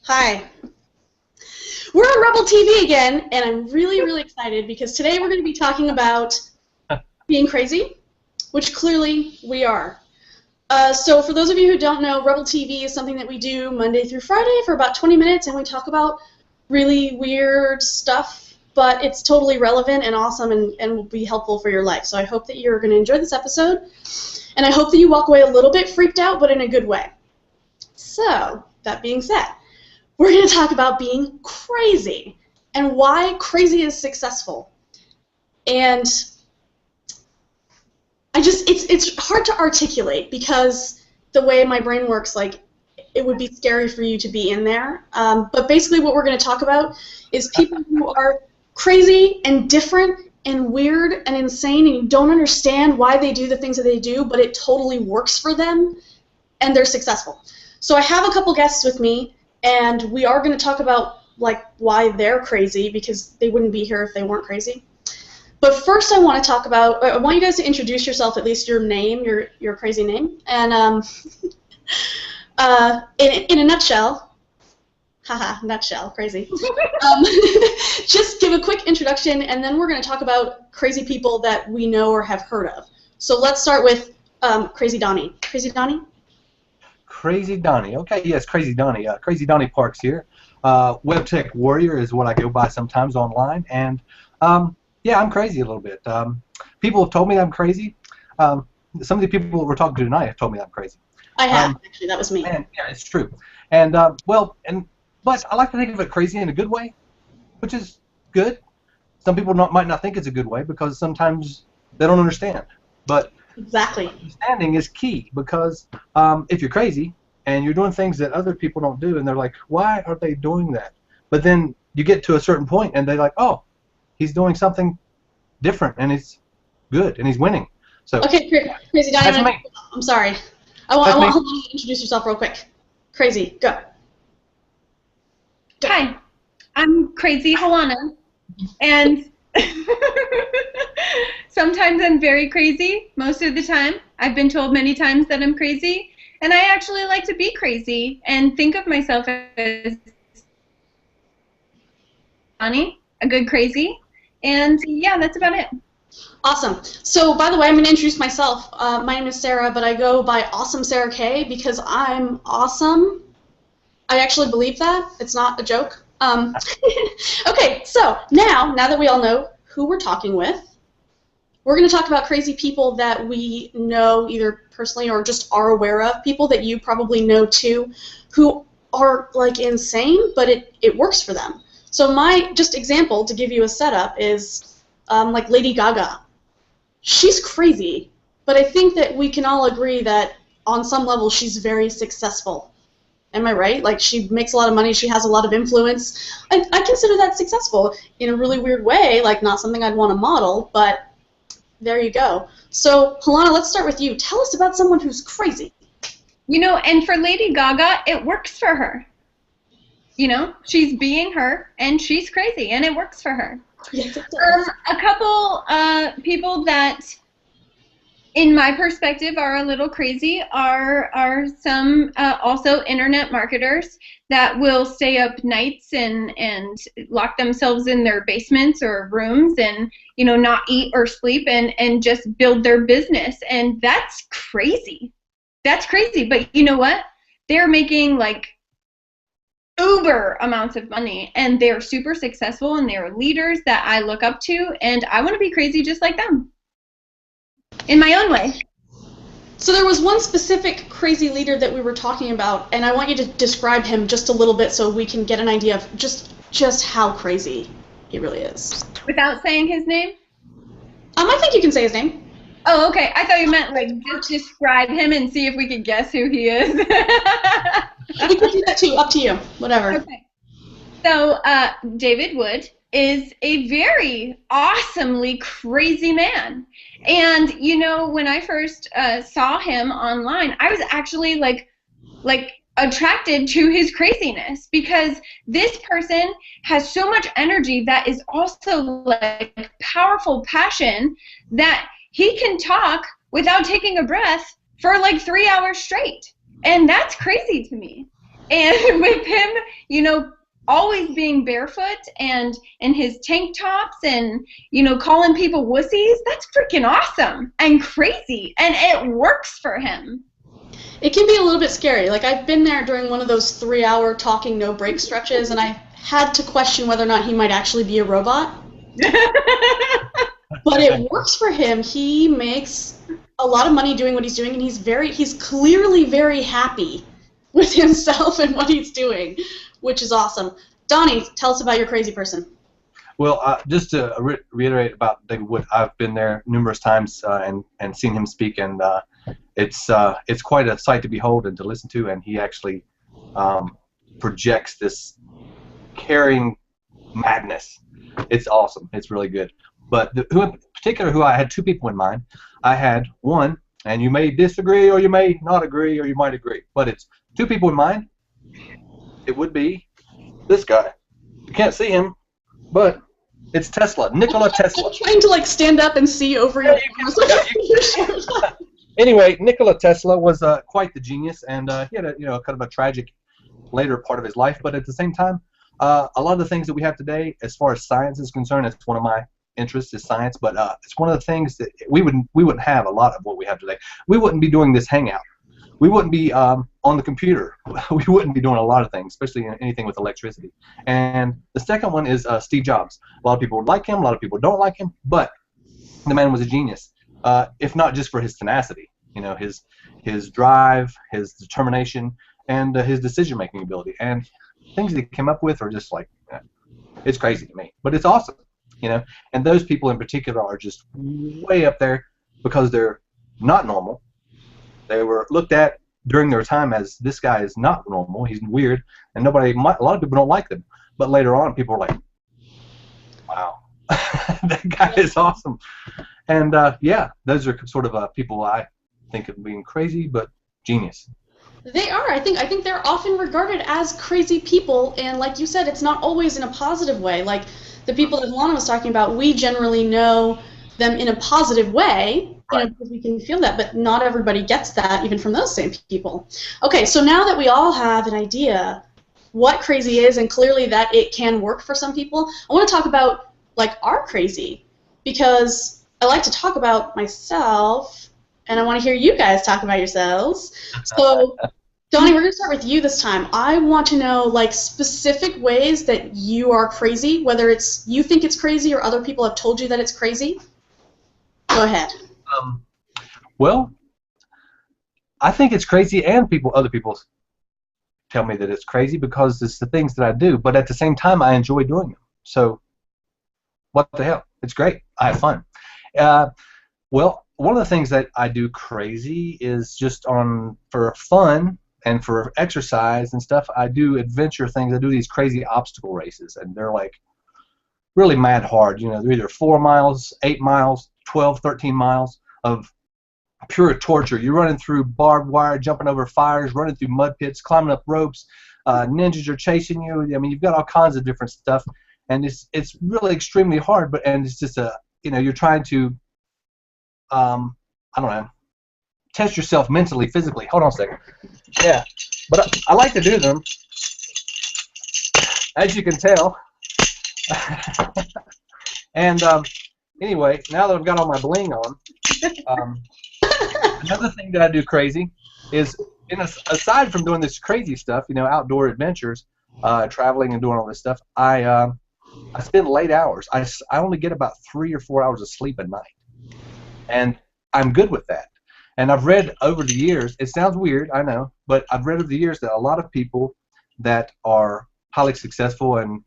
Hi. We're on Rebel TV again, and I'm really, really excited because today we're going to be talking about being crazy, which clearly we are. So for those of you who don't know, Rebel TV is something that we do Monday through Friday for about 20 minutes, and we talk about really weird stuff, but it's totally relevant and awesome and will be helpful for your life. So I hope that you're going to enjoy this episode, and I hope that you walk away a little bit freaked out, but in a good way. So, that being said, we're going to talk about being crazy and why crazy is successful. And it's hard to articulate because the way my brain works, like, it would be scary for you to be in there. But basically what we're going to talk about is people who are crazy and different and weird and insane, and you don't understand why they do the things that they do, but it totally works for them, and they're successful. So I have a couple guests with me, and we are going to talk about like why they're crazy, because they wouldn't be here if they weren't crazy. But first I want you guys to introduce yourself, at least your name, your crazy name, and in a nutshell, haha, nutshell, crazy, just give a quick introduction, and then we're going to talk about crazy people that we know or have heard of. So let's start with Crazy Donnie. Crazy Donnie? Crazy Donnie. Okay, yes, Crazy Donnie. Crazy Donnie Parks here. Web Tech Warrior is what I go by sometimes online, and yeah, I'm crazy a little bit. People have told me I'm crazy. Some of the people that we're talking to tonight have told me I'm crazy. I have, actually. That was me. And, yeah, it's true. And but I like to think of it crazy in a good way, which is good. Some people might not think it's a good way because sometimes they don't understand. But exactly. Understanding is key, because if you're crazy and you're doing things that other people don't do, and they're like, why are they doing that? But then you get to a certain point and they're like, oh, he's doing something different and it's good and he's winning. So okay, Crazy Donnie, I'm sorry. I want you to introduce yourself real quick. Crazy, go. Hi, I'm Crazy Helena, and sometimes I'm very crazy. Most of the time, I've been told many times that I'm crazy, and I actually like to be crazy and think of myself as funny, a good crazy, and yeah, that's about it. Awesome. So, by the way, I'm going to introduce myself. My name is Sarah, but I go by Awesome Sarah K because I'm awesome. I actually believe that. It's not a joke. Okay, so now that we all know who we're talking with, we're going to talk about crazy people that we know either personally or just are aware of, people that you probably know too, who are like insane, but it works for them. So my just example to give you a setup is like Lady Gaga. She's crazy, but I think that we can all agree that on some level she's very successful. Am I right? Like, she makes a lot of money, she has a lot of influence. I consider that successful in a really weird way, like not something I'd want to model, but there you go. So, Helena, let's start with you. Tell us about someone who's crazy. You know, and for Lady Gaga, it works for her. You know, she's being her, and she's crazy, and it works for her. Yes, it does. A couple people that, in my perspective, are a little crazy are some also internet marketers that will stay up nights and lock themselves in their basements or rooms and, you know, not eat or sleep and just build their business. And that's crazy. That's crazy. But you know what? They're making like uber amounts of money, and they're super successful, and they're leaders that I look up to, and I want to be crazy just like them in my own way. So there was one specific crazy leader that we were talking about, and I want you to describe him just a little bit so we can get an idea of just how crazy he really is. Without saying his name? I think you can say his name. Oh, okay. I thought you meant like just describe him and see if we could guess who he is. We could do that too. Up to you. Whatever. Okay. So David Wood is a very awesomely crazy man. And, you know, when I first saw him online, I was actually like attracted to his craziness, because this person has so much energy that is also like powerful passion that he can talk without taking a breath for like 3 hours straight. And that's crazy to me. And with him, you know, always being barefoot and in his tank tops and, you know, calling people wussies, that's freaking awesome and crazy. And it works for him. It can be a little bit scary. Like, I've been there during one of those 3-hour talking no break stretches, and I had to question whether or not he might actually be a robot. But it works for him. He makes a lot of money doing what he's doing, and he's clearly very happy with himself and what he's doing, which is awesome. Donnie, tell us about your crazy person. Well, just to reiterate about David Wood, I've been there numerous times and seen him speak, and it's quite a sight to behold and to listen to, and he actually projects this caring madness. It's awesome. It's really good. But who in particular, I had two people in mind. I had one, and you may disagree or you may not agree or you might agree, but it's two people in mind. It would be this guy. You can't see him, but it's Tesla, Nikola Tesla. I'm trying to like stand up and see over you. Anyway, Nikola Tesla was quite the genius, and he had a kind of a tragic later part of his life. But at the same time, a lot of the things that we have today, as far as science is concerned, it's one of my interests is science. But it's one of the things that we wouldn't have a lot of what we have today. We wouldn't be doing this hangout. We wouldn't be on the computer. We wouldn't be doing a lot of things, especially anything with electricity. And the second one is Steve Jobs. A lot of people like him. A lot of people don't like him. But the man was a genius. If not just for his tenacity, his drive, his determination, and his decision-making ability, and things that he came up with are just like, it's crazy to me, but it's awesome, And those people in particular are just way up there because they're not normal. They were looked at during their time as this guy is not normal. He's weird, and a lot of people don't like them. But later on, people are like, wow, that guy is awesome. And yeah, those are sort of people I think of being crazy, but genius. They are. I think they're often regarded as crazy people, and like you said, it's not always in a positive way. Like the people that Lana was talking about, we generally know them in a positive way, right, because we can feel that, but not everybody gets that, even from those same people. Okay, so now that we all have an idea what crazy is, and clearly that it can work for some people, I want to talk about like our crazy, because I like to talk about myself, and I want to hear you guys talk about yourselves. So, Donnie, we're going to start with you this time. I want to know, like, specific ways that you are crazy, whether it's you think it's crazy or other people have told you that it's crazy. Go ahead. Well, I think it's crazy, and other people tell me that it's crazy because it's the things that I do, but at the same time, I enjoy doing them. So, what the hell? It's great. I have fun. Well, one of the things that I do crazy is just for fun and for exercise and stuff, I do adventure things. I do these crazy obstacle races, and they're like really mad hard. They're either 4 miles, 8 miles, 12, 13 miles of pure torture. You're running through barbed wire, jumping over fires, running through mud pits, climbing up ropes. Ninjas are chasing you. I mean, you've got all kinds of different stuff, and it's really extremely hard. And it's just you're trying to I don't know, test yourself mentally, physically. Hold on a second. Yeah, but I like to do them, as you can tell. And anyway, now that I've got all my bling on, another thing that I do crazy is, aside from doing this crazy stuff, outdoor adventures, traveling and doing all this stuff, I spend late hours. I only get about 3 or 4 hours of sleep a night. And I'm good with that. And I've read over the years, it sounds weird, I know, but I've read over the years that a lot of people that are highly successful, and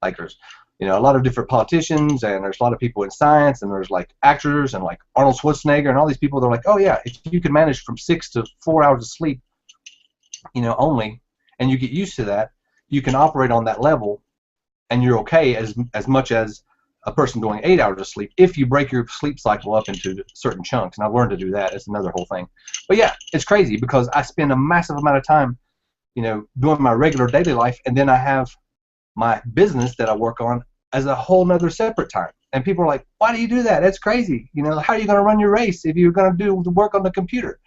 like there's a lot of different politicians, and there's a lot of people in science, and there's like actors and like Arnold Schwarzenegger and all these people, they're like, oh yeah, if you can manage from 6 to 4 hours of sleep, only, and you get used to that, you can operate on that level, and you're okay as much as a person doing 8 hours of sleep if you break your sleep cycle up into certain chunks. And I've learned to do that. It's another whole thing. But yeah, it's crazy because I spend a massive amount of time, doing my regular daily life, and then I have my business that I work on as a whole nother separate time. And people are like, why do you do that? That's crazy. How are you going to run your race if you're going to do the work on the computer?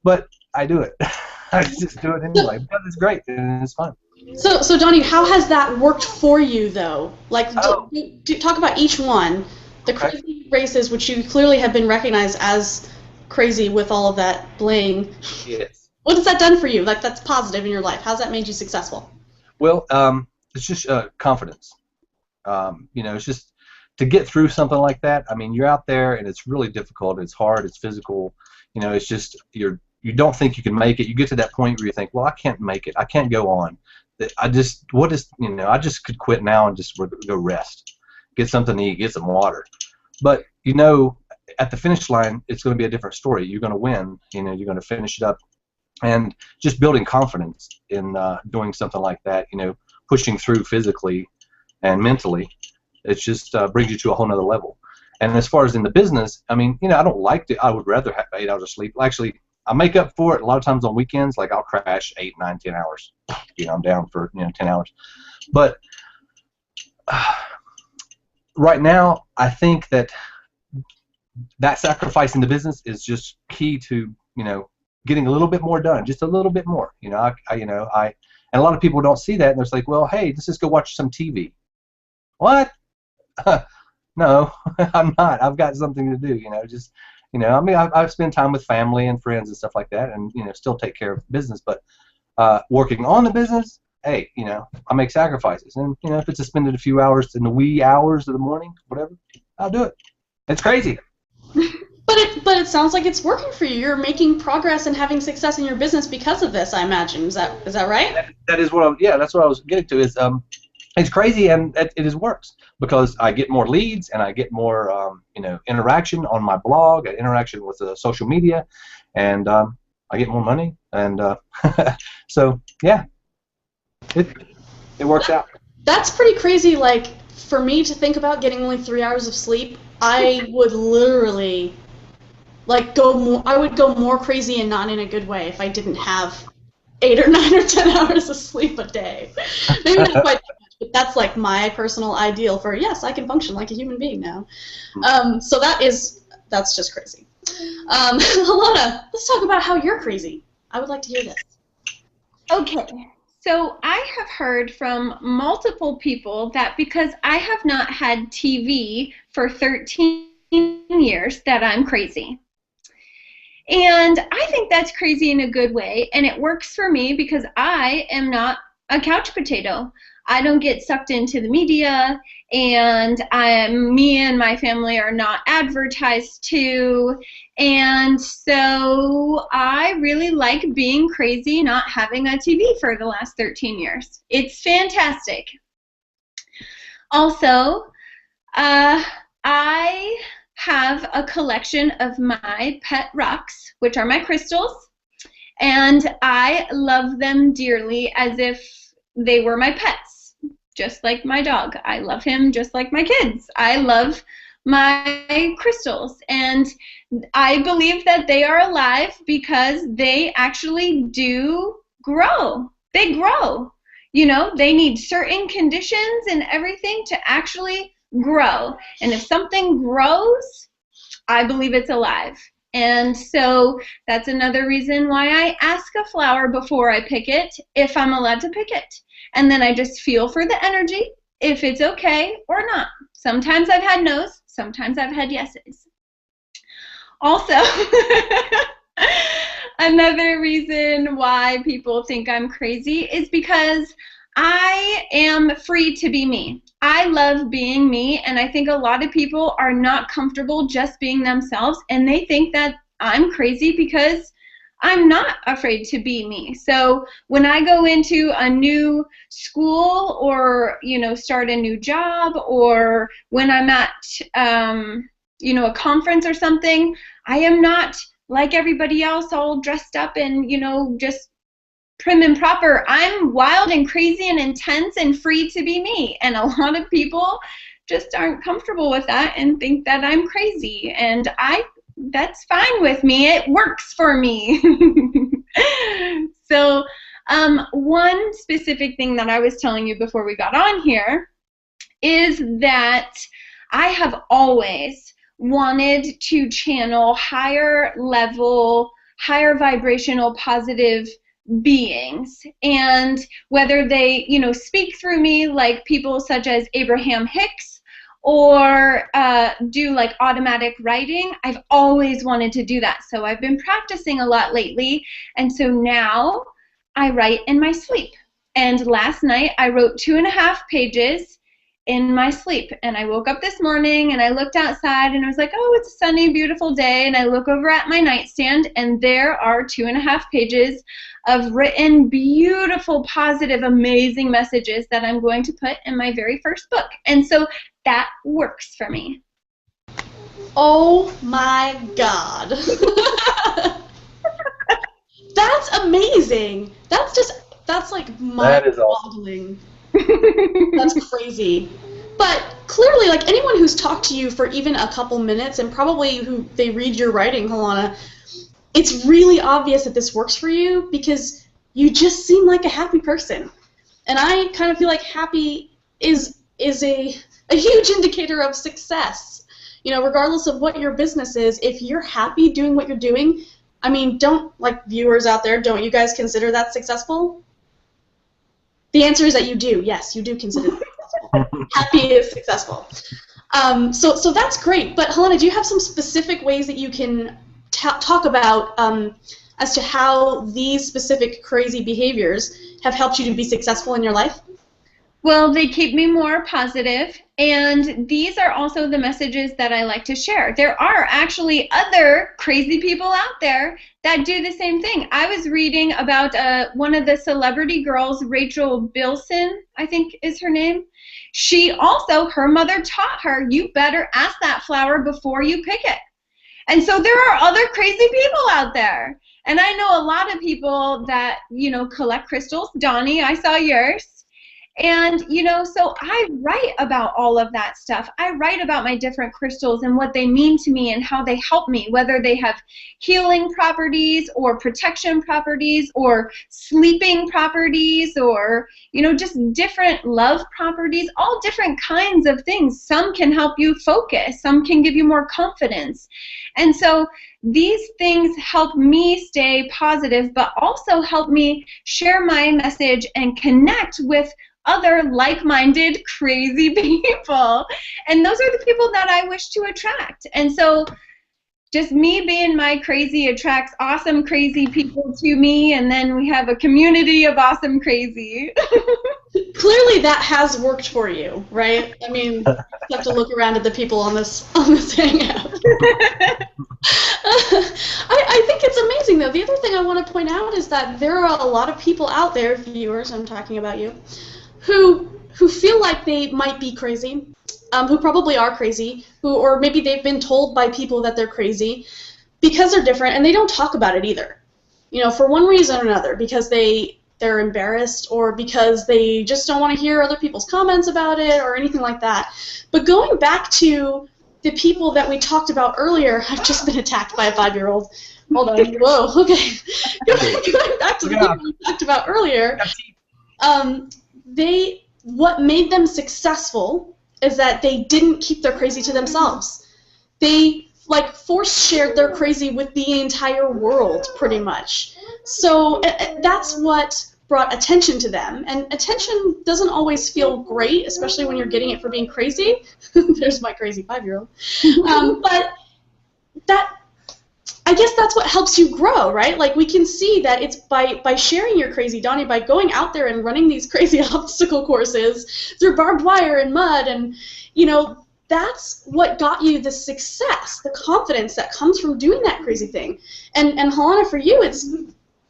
But I do it. I just do it anyway because it's great and it's fun. So Donnie, how has that worked for you though? Like, Oh. talk about each one. The Okay. crazy races, which you clearly have been recognized as crazy with all of that bling. Yes. What has that done for you? Like, that's positive in your life. How's that made you successful? Well, it's just confidence. It's just to get through something like that. I mean, you're out there and it's really difficult. It's hard. It's physical. It's just you don't think you can make it. You get to that point where you think, well, I can't make it. I can't go on. I just could quit now and just go rest, get something to eat, get some water. But at the finish line, it's going to be a different story. You're going to win. You're going to finish it up, and just building confidence in doing something like that. Pushing through physically and mentally, it just brings you to a whole nother level. And as far as in the business, I mean, I don't like to. I would rather have 8 hours of sleep. Actually, I make up for it a lot of times on weekends. Like I'll crash 8, 9, 10 hours. I'm down for 10 hours. But right now, I think that sacrifice in the business is just key to getting a little bit more done, just a little bit more. And a lot of people don't see that, and they're like, well, hey, let's just go watch some TV. What? No, I'm not. I've got something to do. I mean, I spend time with family and friends and stuff like that, and still take care of business. But working on the business, hey, I make sacrifices, and if it's to spend a few hours in the wee hours of the morning, whatever, I'll do it. It's crazy. But it sounds like it's working for you. You're making progress and having success in your business because of this, I imagine. Is that right? That is what that's what I was getting to. Is it's crazy, and it works because I get more leads and I get more interaction on my blog, and interaction with social media, and I get more money, and so yeah, it works out. That's pretty crazy. Like, for me to think about getting only 3 hours of sleep, I would literally I would go more crazy, and not in a good way, if I didn't have 8 or 9 or 10 hours of sleep a day. Maybe not quite that much, but that's like my personal ideal for, yes, I can function like a human being now. So that's just crazy. Alana, let's talk about how you're crazy. I would like to hear this. Okay. So I have heard from multiple people that because I have not had TV for 13 years that I'm crazy. And I think that's crazy in a good way, and it works for me because I am not a couch potato. I don't get sucked into the media, and me and my family are not advertised to, and so I really like being crazy, not having a TV for the last 13 years. It's fantastic. Also, I have a collection of my pet rocks, which are my crystals, and I love them dearly as if they were my pets, just like my dog. I love him just like my kids. I love my crystals, and I believe that they are alive because they actually do grow. They grow. They need certain conditions and everything to actually grow. And if something grows, I believe it's alive. And so that's another reason why I ask a flower before I pick it, if I'm allowed to pick it. And then I just feel for the energy, if it's okay or not. Sometimes I've had no's, sometimes I've had yeses. Also, another reason why people think I'm crazy is because I am free to be me. I love being me, and I think a lot of people are not comfortable just being themselves, and they think that I'm crazy because I'm not afraid to be me. So when I go into a new school or, start a new job, or when I'm at, a conference or something, I am not like everybody else all dressed up and, just prim and proper. I'm wild and crazy and intense and free to be me. And a lot of people just aren't comfortable with that and think that I'm crazy. And that's fine with me. It works for me. So one specific thing that I was telling you before we got on here is that I have always wanted to channel higher level, higher vibrational, positive beings, and whether they, you know, speak through me like people such as Abraham Hicks, or do like automatic writing. I've always wanted to do that, so I've been practicing a lot lately, and so now I write in my sleep. And last night I wrote 2.5 pages in my sleep, and I woke up this morning and I looked outside and I was like, oh, it's a sunny, beautiful day, and I look over at my nightstand and there are 2.5 pages of written, beautiful, positive, amazing messages that I'm going to put in my very first book. And so that works for me. Oh my God. That's amazing. That's like mind-boggling. That's crazy. But clearly, like, anyone who's talked to you for even a couple minutes, and probably who they read your writing, Helena, it's really obvious that this works for you because you just seem like a happy person. And I kind of feel like happy is a huge indicator of success. You know, regardless of what your business is, if you're happy doing what you're doing, I mean, don't, like, viewers out there, don't you guys consider that successful? The answer is that you do. Yes, you do consider that successful. Happy is successful. So that's great. But Helena, do you have some specific ways that you can talk about as to how these specific crazy behaviors have helped you to be successful in your life? Well, they keep me more positive, and these are also the messages that I like to share. There are actually other crazy people out there that do the same thing. I was reading about one of the celebrity girls, Rachel Bilson, I think is her name. She also, her mother taught her, you better ask that flower before you pick it. And so there are other crazy people out there. And I know a lot of people that, you know, collect crystals. Donnie, I saw yours. And, you know, so I write about all of that stuff. I write about my different crystals and what they mean to me and how they help me, whether they have healing properties or protection properties or sleeping properties or, you know, just different love properties, all different kinds of things. Some can help you focus. Some can give you more confidence. And so these things help me stay positive, but also help me share my message and connect with other like-minded crazy people, and those are the people that I wish to attract. And so just me being my crazy attracts awesome crazy people to me, and then we have a community of awesome crazy. Clearly that has worked for you, right? I mean, you have to look around at the people on this hangout. I think it's amazing, though. The other thing I want to point out is that there are a lot of people out there, viewers, I'm talking about you, who feel like they might be crazy, who probably are crazy, or maybe they've been told by people that they're crazy because they're different, and they don't talk about it either. You know, for one reason or another, because they're embarrassed, or because they just don't want to hear other people's comments about it, or anything like that. But going back to the people that we talked about earlier, I've just been attacked by a 5-year-old. Hold on. Whoa. Okay. Going back to the people we talked about earlier. What made them successful is that they didn't keep their crazy to themselves. They, like, shared their crazy with the entire world, pretty much. So that's what brought attention to them. And attention doesn't always feel great, especially when you're getting it for being crazy. There's my crazy 5-year-old. But I guess that's what helps you grow, right? Like, we can see that it's by sharing your crazy, Donnie, by going out there and running these crazy obstacle courses through barbed wire and mud, and, you know, that's what got you the success, the confidence that comes from doing that crazy thing. And Helena, for you,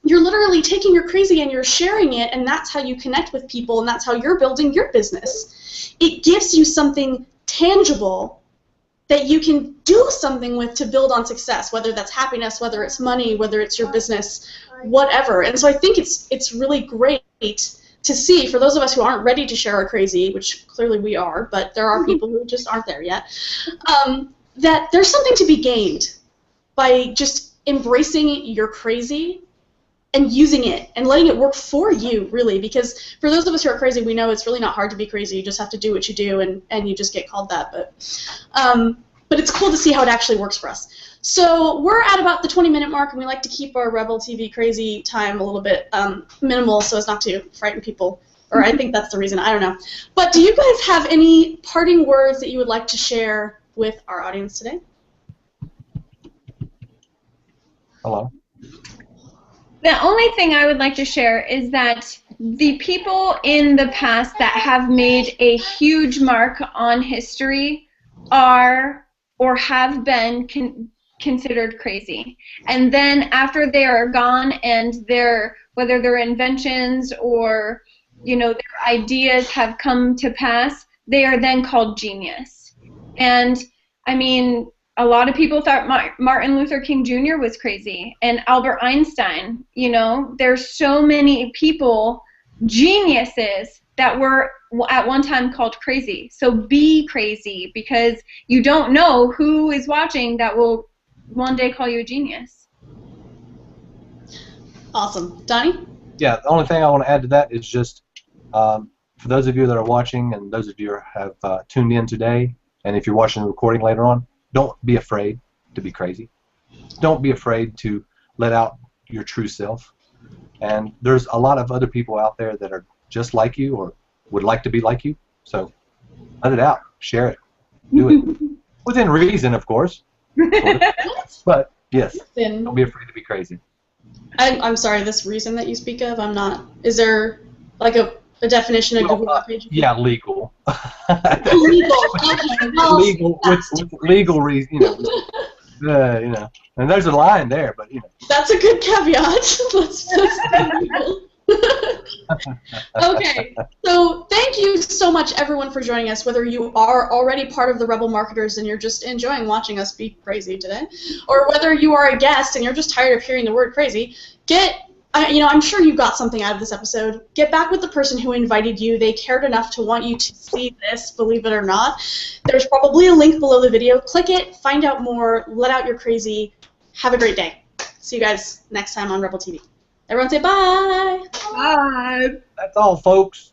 you're literally taking your crazy and you're sharing it, and that's how you connect with people, and that's how you're building your business. It gives you something tangible that you can do something with to build on success, whether that's happiness, whether it's money, whether it's your business, whatever. And so I think it's really great to see, for those of us who aren't ready to share our crazy, which clearly we are, but there are people who just aren't there yet, that there's something to be gained by just embracing your crazy and using it and letting it work for you, really, because for those of us who are crazy, we know it's really not hard to be crazy. You just have to do what you do, and you just get called that. But it's cool to see how it actually works for us. So we're at about the 20-minute mark, and we like to keep our Rebel TV crazy time a little bit minimal so as not to frighten people. Or I think that's the reason. I don't know. But do you guys have any parting words that you would like to share with our audience today? Hello? The only thing I would like to share is that the people in the past that have made a huge mark on history are or have been considered crazy. And then after they are gone and whether their inventions or their ideas have come to pass, they are then called genius. And I mean, a lot of people thought Martin Luther King Jr. was crazy, and Albert Einstein. There's so many people, geniuses, that were at one time called crazy. So be crazy, because you don't know who is watching that will one day call you a genius. Awesome. Donnie? Yeah, the only thing I want to add to that is just for those of you that are watching and those of you who have tuned in today, and if you're watching the recording later on, don't be afraid to be crazy. Don't be afraid to let out your true self. And there's a lot of other people out there that are just like you or would like to be like you. So let it out. Share it. Do it. Within reason, of course. But, yes, don't be afraid to be crazy. I'm sorry, this reason that you speak of, I'm not... Is there, like, a definition of Google page? Yeah, legal. Legal. Okay. Well, legal with legal reason, and there's a line there, but That's a good caveat. Okay, so thank you so much, everyone, for joining us. Whether you are already part of the Rebel Marketers and you're just enjoying watching us be crazy today, or whether you are a guest and you're just tired of hearing the word crazy, I'm sure you got something out of this episode. Get back with the person who invited you. They cared enough to want you to see this, believe it or not. There's probably a link below the video. Click it, find out more, let out your crazy. Have a great day. See you guys next time on Rebel TV. Everyone say bye. Bye. That's all, folks.